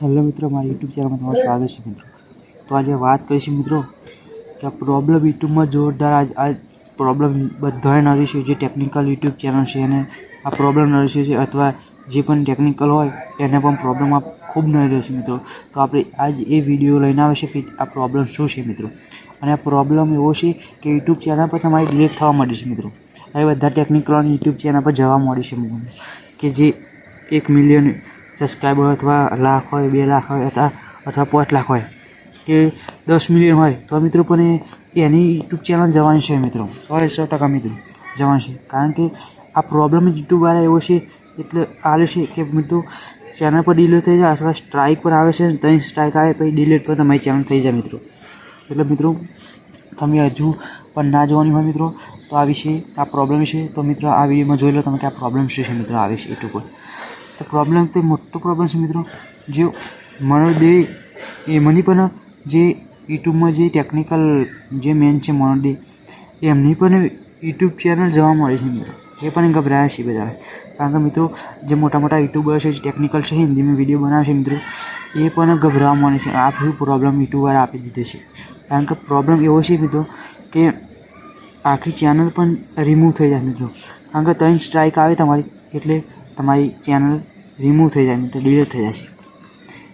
Hello મિત્રો, મારા YouTube ચેનલમાં તમારું સ્વાગત છે મિત્રો. તો આજે વાત કરીશું મિત્રો કે આ પ્રોબ્લેમ યુટ્યુબમાં જોરદાર આ પ્રોબ્લેમ બધાએ નડ્યું છે. જે ટેકનિકલ યુટ્યુબ ચેનલ છે એને આ પ્રોબ્લેમ નડ્યો છે, અથવા જે પણ ટેકનિકલ હોય એને પણ પ્રોબ્લેમ આ ખૂબ નડ્યો છે મિત્રો. તો આપણે આજ એ વિડીયો લઈને આવે છે કે આ પ્રોબ્લેમ શું છે મિત્રો. અને આ પ્રોબ્લેમ એવો છે કે યુટ્યુબ ચેનલ પર તમારી ડિલીટ થવા માંડી છે મિત્રો. હવે બધા ટેકનિકલ યુટ્યુબ ચેનલ પર જવા માંડી છે મિત્રો, કે જે 1 મિલિયન સબસ્ક્રાઈબર અથવા લાખ હોય, 2 લાખ હોય, અથવા 5 લાખ હોય કે 10 મિલિયન હોય, તો મિત્રો પણ એની યુટ્યુબ ચેનલ જવાની છે મિત્રો. 100% મિત્રો જવાની છે. કારણ કે આ પ્રોબ્લેમ યુટ્યુબવાળા એવો છે એટલે આવે છે કે મિત્રો ચેનલ પર ડિલીટ થઈ જાય, અથવા સ્ટ્રાઇક પર આવે છે, 3 સ્ટ્રાઇક આવે પછી ડિલીટ પર તમારી ચેનલ થઈ જાય મિત્રો. એટલે મિત્રો તમે હજુ પણ ના જોવાની હોય મિત્રો તો આ વિશે આ પ્રોબ્લેમ છે, તો મિત્રો આ વિડીયોમાં જોઈ લો તમે કે આ પ્રોબ્લેમ શું છે મિત્રો. આવે છે યુટ્યુબ પર તો પ્રોબ્લેમ તે મોટો પ્રોબ્લેમ છે મિત્રો. જે મનોદે એ મની પણ જે યુટ્યુબમાં જે ટેકનિકલ જે મેન છે મનોદે, એમની પણ યુટ્યુબ ચેનલ જવા મળી છે મિત્રો. એ પણ ગભરાયા છે બધા. કારણ કે મિત્રો જે મોટા મોટા યુટ્યુબર છે, જે ટેકનિકલ છે, હિન્દીમાં વિડીયો બનાવે છે મિત્રો, એ પણ ગભરાવા માંડે છે. આ બધું પ્રોબ્લેમ યુટ્યુબવાળા આપી દીધો છે. કારણ કે પ્રોબ્લેમ એવો છે મિત્રો કે આખી ચેનલ પણ રિમૂવ થઈ જાય મિત્રો. કારણ કે 3 સ્ટ્રાઇક આવે તમારી એટલે તમારી ચેનલ રિમૂવ થઈ જાય મિત્રો, ડિલીટ થઈ જાય છે.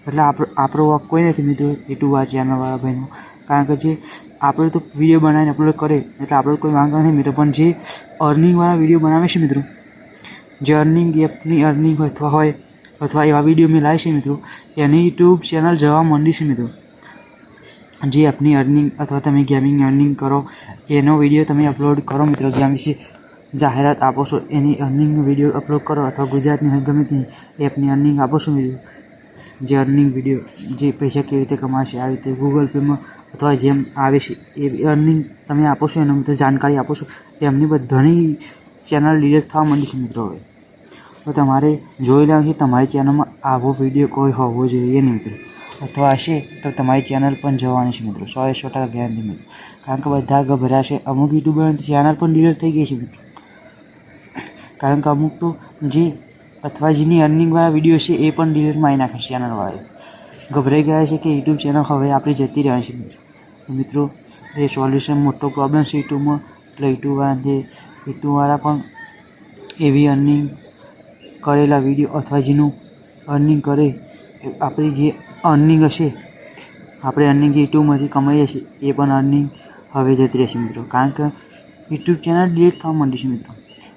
એટલે આપણો વાંક કોઈ નથી મિત્રો યુટ્યુબ આ ચેનલવાળા ભાઈનો. કારણ કે જે આપણે તો વિડીયો બનાવીને અપલોડ કરે એટલે આપણે કોઈ વાંક નથી મિત્રો. પણ જે અર્નિંગવાળા વિડીયો બનાવે છે મિત્રો, જે અર્નિંગ એપની અર્નિંગ હોય અથવા એવા વિડીયો મેં લાવે છે મિત્રો, એની યુટ્યુબ ચેનલ જવા માંડી છે મિત્રો. જે એપની અર્નિંગ અથવા તમે ગેમિંગ અર્નિંગ કરો એનો વિડીયો તમે અપલોડ કરો મિત્રો, ગેમ વિશે જાહેરાત આપો છો, એની અર્નિંગનો વિડીયો અપલોડ કરો, અથવા ગુજરાતની ગમે તે એપની અર્નિંગ આપો છો મિત્રો. જે અર્નિંગ વિડીયો જે પૈસા કેવી રીતે કમાશે આવી રીતે ગૂગલ પેમાં અથવા જેમ આવે છે એ અર્નિંગ તમે આપો છો, એનો મિત્રો જાણકારી આપો છો, એમની બધાની ચેનલ ડિલીટ થવા માંડી છે મિત્રો. હવે તો તમારે જોઈ લેવાનું છે તમારી ચેનલમાં આવો વિડીયો કોઈ હોવો જોઈએ નહીં મિત્રો, અથવા હશે તો તમારી ચેનલ પણ જવાની છે મિત્રો. 100% ગેરંટી મિત્રો. કારણ કે બધા ગભરાયા છે. અમુક યુટ્યુબરની ચેનલ પણ ડિલીટ થઈ ગઈ છે મિત્રો. કારણ કે અમુક તો જે અથવા જેની અર્નિંગવાળા વિડીયો છે એ પણ ડિલીટમાં આવી નાખે છે ચેનલવાળા. ગભરાઈ ગયા છે કે યુટ્યુબ ચેનલ હવે આપણી જતી રહે છે મિત્રો. મિત્રો એ સોલ્યુશન મોટો પ્રોબ્લેમ છે યુટ્યુબમાં. એટલે યુટ્યુબવાળા પણ એવી અર્નિંગ કરેલા વિડીયો અથવા જેનું અર્નિંગ કરે આપણી જે અર્નિંગ હશે, આપણે અર્નિંગ જે યુટ્યુબમાંથી કમાઈએ છીએ એ પણ અર્નિંગ હવે જતી રહેશે મિત્રો. કારણ કે યુટ્યુબ ચેનલ ડિલીટ થવા માંડી છે મિત્રો.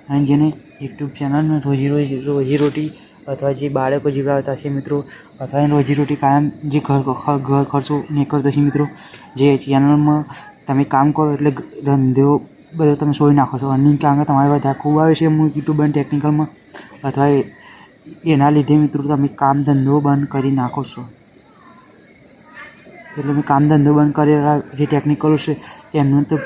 અને જેને યુટ્યુબ ચેનલને રોજીરોટી અથવા જે બાળકો જીવડાવતા છે મિત્રો, અથવા એની રોજીરોટી કાયમ જે ઘર ખર્ચો નીકળતો છે મિત્રો, જે ચેનલમાં તમે કામ કરો એટલે ધંધો બધો તમે છોડી નાખો છો. અર્નિંગ કારણ કે તમારે બધા ખૂબ આવે છે અમુક યુટ્યુબ અને ટેકનિકલમાં, અથવા એના લીધે મિત્રો તમે કામ ધંધો બંધ કરી નાખો છો. એટલે મેં કામ ધંધો બંધ કરેલા જે ટેકનિકલો છે એમનું તો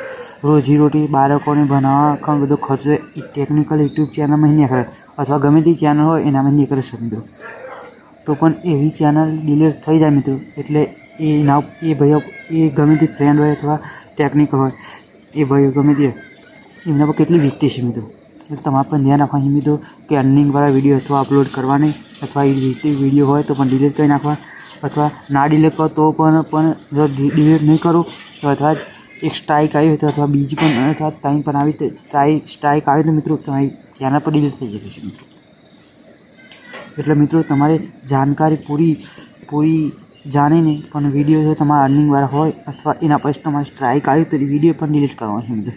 રોજીરોટી બાળકોને ભણાવવા ઘણો બધો ખર્ચો ટેકનિકલ યુટ્યુબ ચેનલમાં નીકળે, અથવા ગમે તે ચેનલ હોય એનામાં નીકળે છે મિત્રો. તો પણ એવી ચેનલ ડિલીટ થઈ જાય મિત્રો એટલે એ ભાઈઓ એ ગમે તે ફ્રેન્ડ હોય અથવા ટેકનિકલ હોય એ ભાઈઓ ગમે તે એમના પર કેટલી વીતતી છે મિત્રો. એટલે તમારે પણ ધ્યાન રાખવાનું મિત્રો કે અર્નિંગવાળા વિડીયો અથવા અપલોડ કરવા નહીં, અથવા એ વિડીયો હોય તો પણ ડિલીટ કરી નાખવા, અથવા ના ડિલીટ કરો તો પણ જો ડિલીટ નહીં કરો તો અથવા એક સ્ટ્રાઇક આવી હોય તો અથવા બીજી પણ અથવા ટાઈમ પણ આવી સ્ટ્રાઇક આવે તો મિત્રો તમારી ચેનલ પર ડિલીટ થઈ જશે મિત્રો. એટલે મિત્રો તમારે જાણકારી પૂરી જાણીને પણ વિડીયો જો તમારા અર્નિંગવાળા હોય અથવા એના પછી તમારે સ્ટ્રાઇક આવી તો વિડીયો પણ ડિલીટ કરવાનો છે મિત્રો.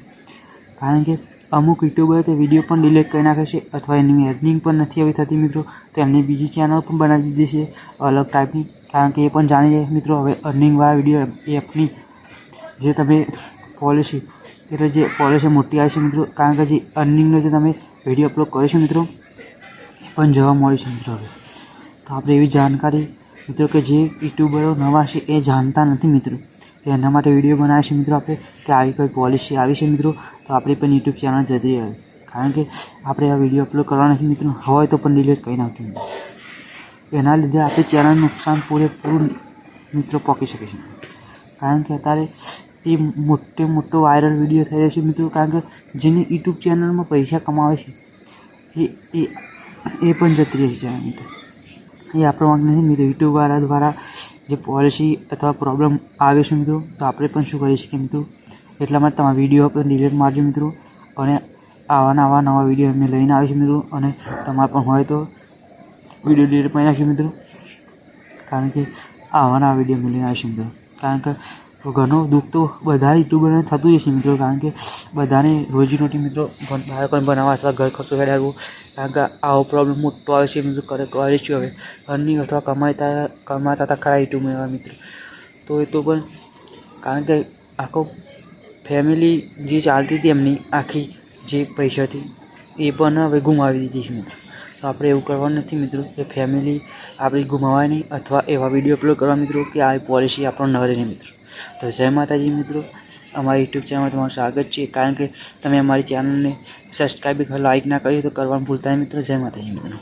કારણ કે અમુક યુટ્યુબર તો વિડીયો પણ ડિલીટ કરી નાખે છે, અથવા એની અર્નિંગ પણ નથી આવી થતી મિત્રો, તો એમની બીજી ચેનલ પણ બનાવી દીધી છે અલગ ટાઈપની. કારણ કે એ પણ જાણી જાય મિત્રો હવે અર્નિંગવાળા વિડીયો એપની જે તમે પોલિસી એટલે જે પોલિસી મોટી આવે છે મિત્રો. કારણ કે જે અર્નિંગનો જે તમે વિડીયો અપલોડ કર્યો છે મિત્રો એ પણ જોવા મળે છે મિત્રો. હવે તો આપણે એવી જાણકારી મિત્રો કે જે યુટ્યુબરો નવા છે એ જાણતા નથી મિત્રો, એના માટે વિડીયો બનાવે છે મિત્રો આપણે કે આવી કોઈ પોલિસી આવી છે મિત્રો, તો આપણી પણ યુટ્યુબ ચેનલ જતી રહે. કારણ કે આપણે આ વિડીયો અપલોડ કરવા નથી મિત્રો, હોય તો પણ ડિલીટ કરી નાખીએ મિત્રો. એના લીધે આપણી ચેનલનું નુકસાન પૂરેપૂરું મિત્રો પહોંચી શકે છે. કારણ કે અત્યારે એ મોટો વાયરલ વિડીયો થઈ રહ્યો છે મિત્રો. કારણ કે જેની યુટ્યુબ ચેનલમાં પૈસા કમાવે છે એ પણ જતી રહે છે મિત્રો. એ આપણો વાંક નથી મિત્રો. યુટ્યુબવાળા દ્વારા જે પોલિસી અથવા પ્રોબ્લેમ આવે છે મિત્રો, તો આપણે પણ શું કરી શકીએ મિત્રો, એટલા માટે તમારા વિડીયો પણ ડિલીટ મારજો મિત્રો. અને આવા નવા વિડીયો અમે લઈને આવીશું મિત્રો. અને તમારે પણ હોય તો વિડીયો ડિલીટ મારી નાખીએ મિત્રો, કારણ કે આવા નવા વિડીયો અમે લઈને આવીશું મિત્રો. કારણ કે ઘણું દુઃખ તો બધા યુટ્યુબરને થતું જ છે મિત્રો, કારણ કે બધાને રોજીરોટી મિત્રો બાળકોને બનાવવા અથવા ઘર ખર્ચો કાઢવો, કારણ કે આવો પ્રોબ્લેમ મોટો આવે છે મિત્રો. કરીશું હવે અર્નિંગ અથવા કમાતા હતા ખરા યુટ્યુબમાં એવા મિત્રો, તો એ તો પણ કારણ કે આખો ફેમિલી જે ચાલતી હતી એમની આખી જે પૈસાથી એ પણ હવે ગુમાવી દીધી છે મિત્રો. તો આપણે એવું કરવાનું નથી મિત્રો, કે ફેમિલી આપણી ગુમાવાય નહીં અથવા એવા વિડીયો અપલોડ કરવા મિત્રો કે આ પોલિસી આપણો ન રહે મિત્રો. તો જય માતાજી મિત્રો. અમારી યુટ્યુબ ચેનલમાં તમારું સ્વાગત છે. કારણ કે તમે અમારી ચેનલને સબસ્ક્રાઈબ લાઈક ના કરી તો કરવાનું ભૂલતા નહીં મિત્રો. જય માતાજી મિત્રો.